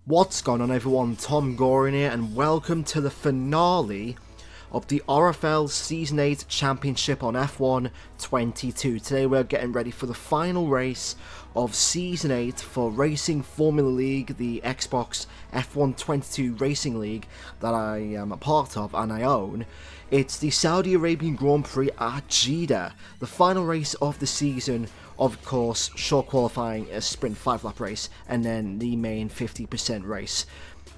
What's going on everyone, TomGorian here and welcome to the finale of the RFL Season 8 Championship on F1 22. Today we're getting ready for the final race of Season 8 for Racing Formula League, the Xbox F1 22 Racing League that I am a part of and I own. It's the Saudi Arabian Grand Prix at Jeddah, the final race of the season. Of course, short qualifying, a sprint 5-lap race, and then the main 50% race.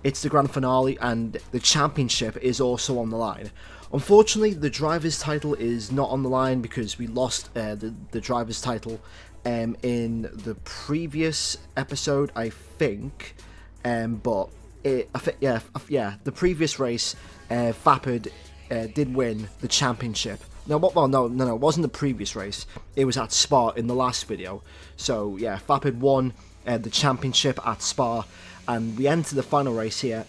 It's the grand finale, and the championship is also on the line. Unfortunately, the driver's title is not on the line because we lost the driver's title in the previous episode, I think. The previous race, Vapid did win the championship. No, it wasn't the previous race. It was at Spa in the last video. So yeah, Vapid won the championship at Spa, and we enter the final race here.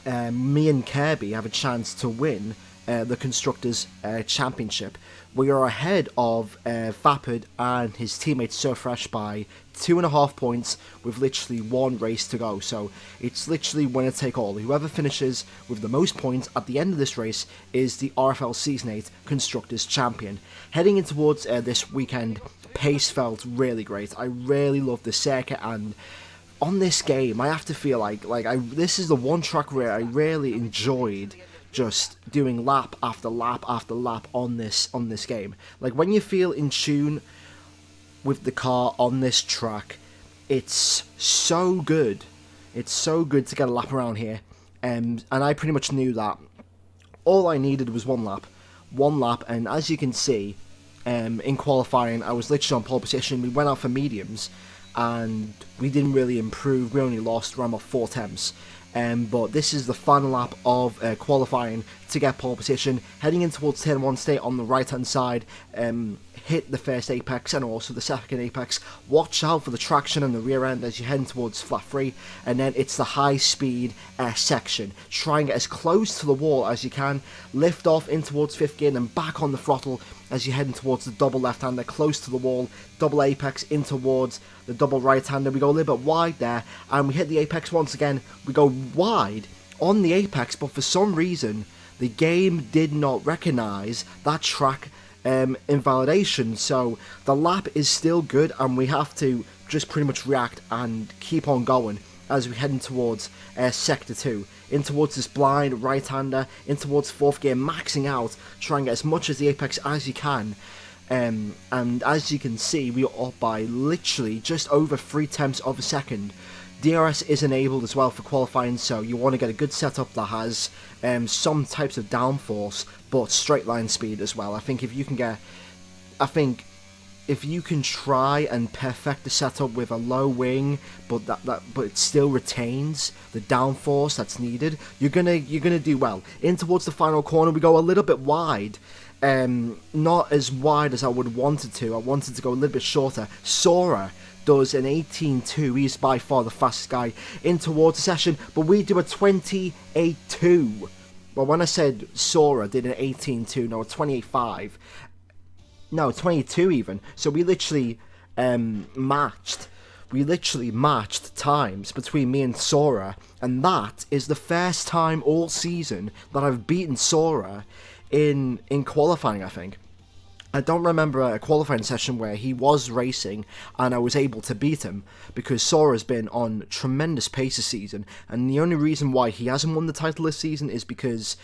Me and Kirby have a chance to win the Constructors' Championship. We are ahead of Vapid and his teammate So Fresh by 2.5 points with literally one race to go. So it's literally winner take all. Whoever finishes with the most points at the end of this race is the RFL Season 8 Constructors' Champion. Heading in towards this weekend, pace felt really great. I really loved the circuit, and on this game, I have to feel like this is the one track where I really enjoyed just doing lap after lap after lap on this game. Like, when you feel in tune with the car on this track, it's so good. It's so good to get a lap around here. And I pretty much knew that all I needed was one lap, and as you can see, in qualifying, I was literally on pole position. We went out for mediums, and we didn't really improve. We only lost around about 4 attempts. But this is the final lap of qualifying to get pole position. Heading in towards turn 1, stay on the right hand side, hit the first apex and also the second apex. Watch out for the traction on the rear end as you're heading towards flat 3, and then it's the high speed section. Try and get as close to the wall as you can, lift off in towards 5th gear and then back on the throttle as you're heading towards the double left hander, close to the wall, double apex in towards the double right hander. We go a little bit wide there and we hit the apex once again. We go wide on the apex, but for some reason the game did not recognise that track invalidation, so the lap is still good and we have to just pretty much react and keep on going as we head in towards sector 2, in towards this blind right hander, in towards 4th gear, maxing out, try and get as much as the apex as you can. And as you can see, we are up by literally just over 3 tenths of a second. DRS is enabled as well for qualifying, so you want to get a good setup that has some types of downforce, but straight line speed as well. I think if you can try and perfect the setup with a low wing, but it still retains the downforce that's needed, you're gonna do well. In towards the final corner, we go a little bit wide. Not as wide as I would wanted to. I wanted to go a little bit shorter. Sora does an 18.2. He's by far the fastest guy in towards the session, but we do a 28.2. Well, when I said Sora did an 18.2, no, a 28.5. No, 22 even. So we literally matched. We literally matched times between me and Sora, and that is the first time all season that I've beaten Sora in qualifying, I think. I don't remember a qualifying session where he was racing and I was able to beat him, because Sora's been on tremendous pace this season, and the only reason why he hasn't won the title this season is because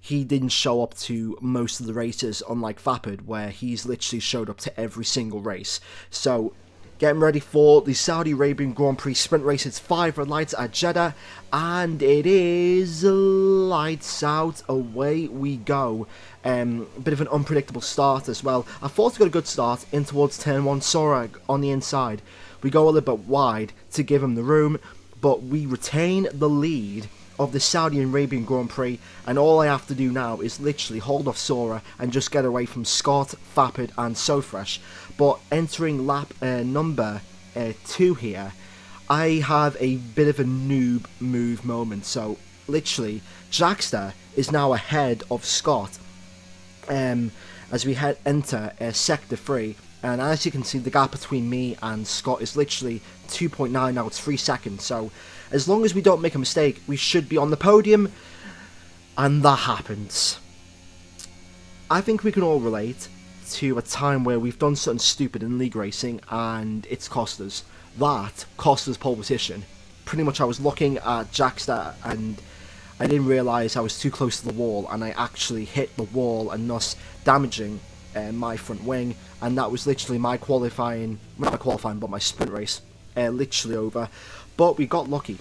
he didn't show up to most of the races, unlike Vapid, where he's literally showed up to every single race. So, getting ready for the Saudi Arabian Grand Prix sprint race. It's 5 red lights at Jeddah, and it is lights out. Away we go. Bit of an unpredictable start as well. I thought it got a good start in towards turn 1. Sora on the inside. We go a little bit wide to give him the room, but we retain the lead of the Saudi Arabian Grand Prix, and all I have to do now is literally hold off Sora and just get away from Scott, Vapid and So Fresh. But entering lap number 2 here, I have a bit of a noob move moment. So literally, Jackster is now ahead of Scott as we enter sector 3. And as you can see, the gap between me and Scott is literally 2.9, now it's 3 seconds. So As long as we don't make a mistake, we should be on the podium, and that happens. I think we can all relate to a time where we've done something stupid in league racing and it's cost us. That cost us pole position. Pretty much I was looking at Jackster and I didn't realise I was too close to the wall, and I actually hit the wall and thus damaging my front wing, and that was literally my my sprint race literally over. But we got lucky.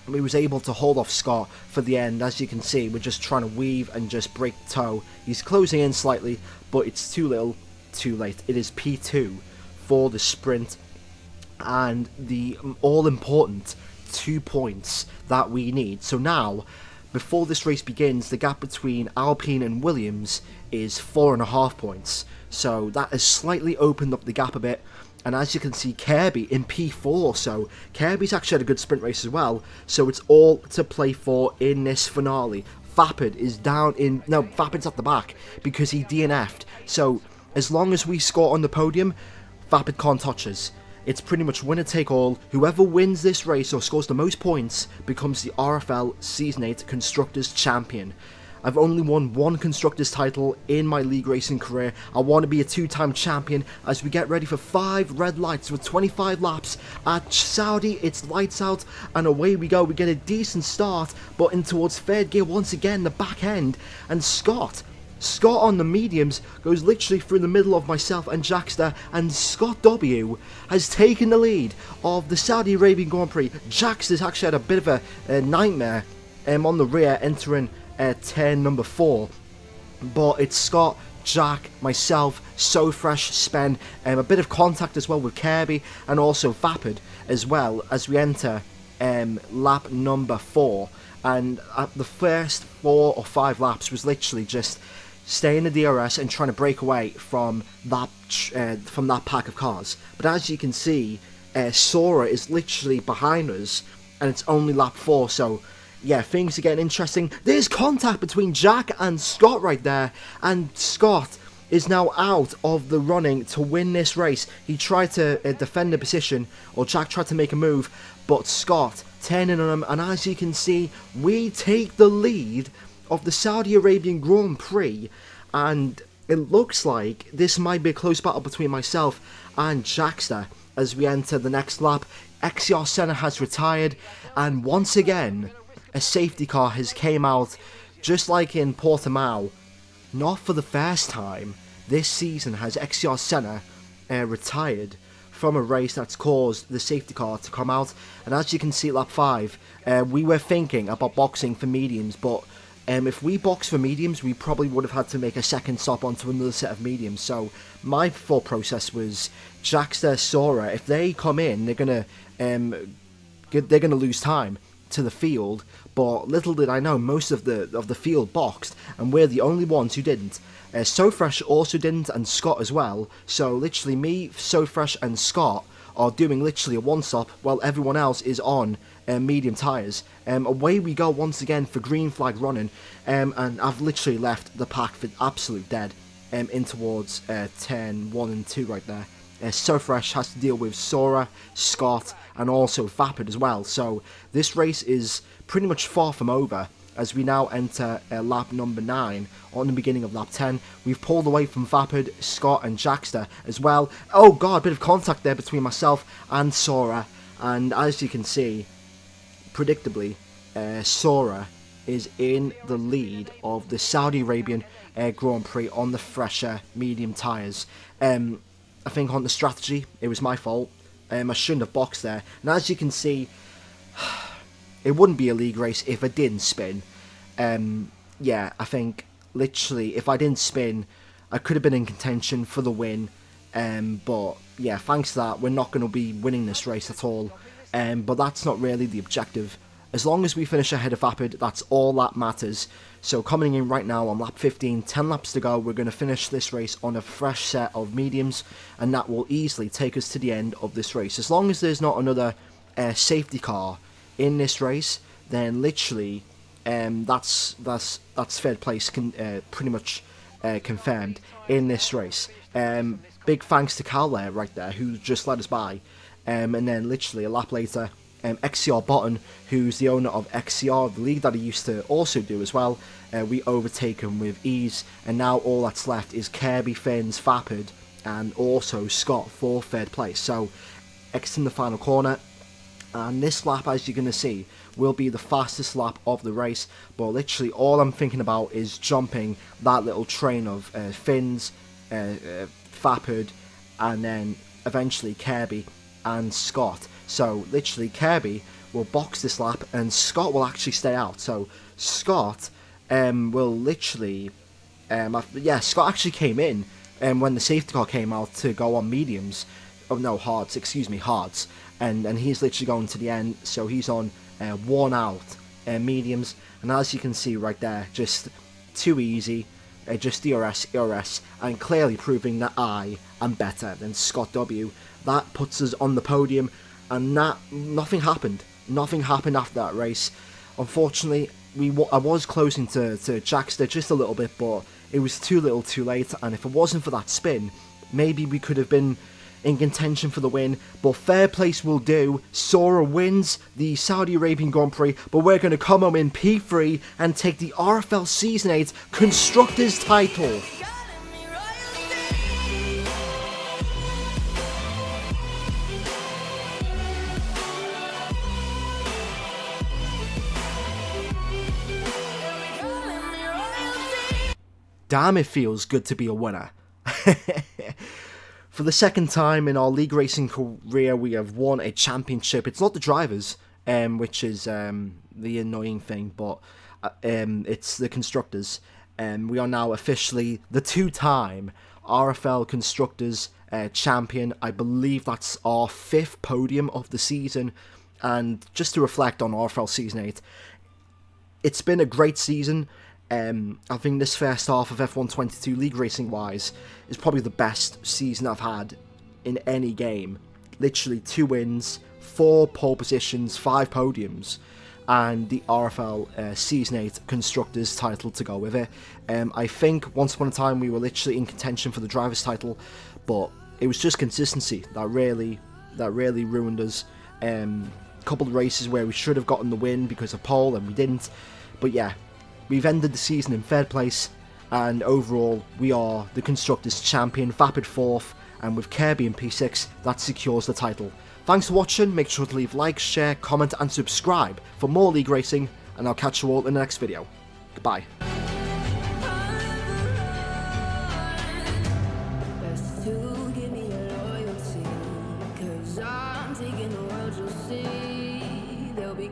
We was able to hold off Scott for the end. As you can see, we're just trying to weave and just break the toe. He's closing in slightly, but it's too little, too late. It is P2 for the sprint, and the all-important 2 points that we need. So now, before this race begins, the gap between Alpine and Williams is 4.5 points. So that has slightly opened up the gap a bit. And as you can see, Kirby in P4, so Kirby's actually had a good sprint race as well, so it's all to play for in this finale. Vapid is down in... No, Vapid's at the back, because he DNF'd, so as long as we score on the podium, Vapid can't touch us. It's pretty much winner take all. Whoever wins this race or scores the most points becomes the RFL Season 8 Constructors Champion. I've only won one Constructors title in my league racing career. I want to be a 2-time champion as we get ready for 5 red lights with 25 laps. At Saudi, it's lights out and away we go. We get a decent start, but in towards third gear once again, the back end. And Scott on the mediums goes literally through the middle of myself and Jackster, and Scott W has taken the lead of the Saudi Arabian Grand Prix. Jackster's actually had a bit of a nightmare on the rear entering turn number 4, but it's Scott, Jack, myself, So Fresh, Spen, a bit of contact as well with Kirby, and also Vapid as well as we enter lap number 4. And at the first 4 or 5 laps was literally just staying in the DRS and trying to break away from that pack of cars. But as you can see, Sora is literally behind us, and it's only lap 4, so yeah, things are getting interesting. There's contact between Jack and Scott right there, and Scott is now out of the running to win this race. He tried to defend the position, or Jack tried to make a move, but Scott turning on him, and as you can see, we take the lead of the Saudi Arabian Grand Prix, and it looks like this might be a close battle between myself and Jackster as we enter the next lap. XCR Senna has retired, and once again, a safety car has came out, just like in Portimao. Not for the first time this season has XCR Senna retired from a race that's caused the safety car to come out. And as you can see at lap 5, we were thinking about boxing for mediums, but if we box for mediums, we probably would have had to make a second stop onto another set of mediums. So my thought process was Jackster, Sora, if they come in, they're gonna lose time to the field. But little did I know, most of the field boxed, and we're the only ones who didn't. So Fresh also didn't, and Scott as well. So literally me, So Fresh and Scott are doing literally a one-stop while everyone else is on medium tyres. Away we go once again for green flag running, and I've literally left the pack for absolute dead in towards turn 1 and 2 right there. So Fresh has to deal with Sora, Scott, and also Vapid as well. So this race is pretty much far from over as we now enter lap number 9 on the beginning of lap 10. We've pulled away from Vapid, Scott, and Jackster as well. Oh god, a bit of contact there between myself and Sora. And as you can see, predictably, Sora is in the lead of the Saudi Arabian Grand Prix on the fresher medium tyres. I think on the strategy, it was my fault. I shouldn't have boxed there. And as you can see, it wouldn't be a league race if I didn't spin. Yeah, I think literally if I didn't spin, I could have been in contention for the win. But yeah, thanks to that, we're not going to be winning this race at all. But that's not really the objective. As long as we finish ahead of Vapid, that's all that matters. So coming in right now on lap 15, 10 laps to go, we're going to finish this race on a fresh set of mediums, and that will easily take us to the end of this race. As long as there's not another safety car in this race, then literally that's third place pretty much confirmed in this race. Big thanks to Cal there, right there, who just let us by. And then literally a lap later, XCR Botton, who's the owner of XCR, the league that he used to also do as well. We overtake him with ease, and now all that's left is Kirby, Finns, Vapid, and also Scott for third place. So exiting the final corner, and this lap, as you're going to see, will be the fastest lap of the race, but literally all I'm thinking about is jumping that little train of Finns, Vapid, and then eventually Kirby and Scott. So literally Kirby will box this lap and Scott will actually stay out. So Scott will literally, Scott actually came in when the safety car came out to go on mediums. Oh no, hards, hards. And he's literally going to the end, so he's on worn out mediums. And as you can see right there, just too easy, just DRS, and clearly proving that I am better than Scott W. That puts us on the podium, and nothing happened. Nothing happened after that race. Unfortunately, I was closing to Jackster just a little bit, but it was too little too late, and if it wasn't for that spin, maybe we could have been in contention for the win, but fair place will do. Sora wins the Saudi Arabian Grand Prix, but we're going to come home in P3 and take the RFL Season 8 Constructors title. Damn, it feels good to be a winner. For the second time in our league racing career, we have won a championship. It's not the drivers, which is the annoying thing, but it's the constructors. We are now officially the two-time RFL Constructors champion. I believe that's our 5th podium of the season. And just to reflect on RFL Season 8, it's been a great season. I think this first half of F1 22 league racing wise is probably the best season I've had in any game. Literally 2 wins, 4 pole positions, 5 podiums, and the RFL Season 8 Constructors title to go with it. I think once upon a time we were literally in contention for the drivers title, but it was just consistency that really ruined us. A couple of races where we should have gotten the win because of pole and we didn't, but yeah. We've ended the season in 3rd place, and overall we are the Constructors champion, Vapid 4th, and with Kirby in P6, that secures the title. Thanks for watching, make sure to leave like, share, comment and subscribe for more league racing, and I'll catch you all in the next video. Goodbye.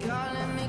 Calling me,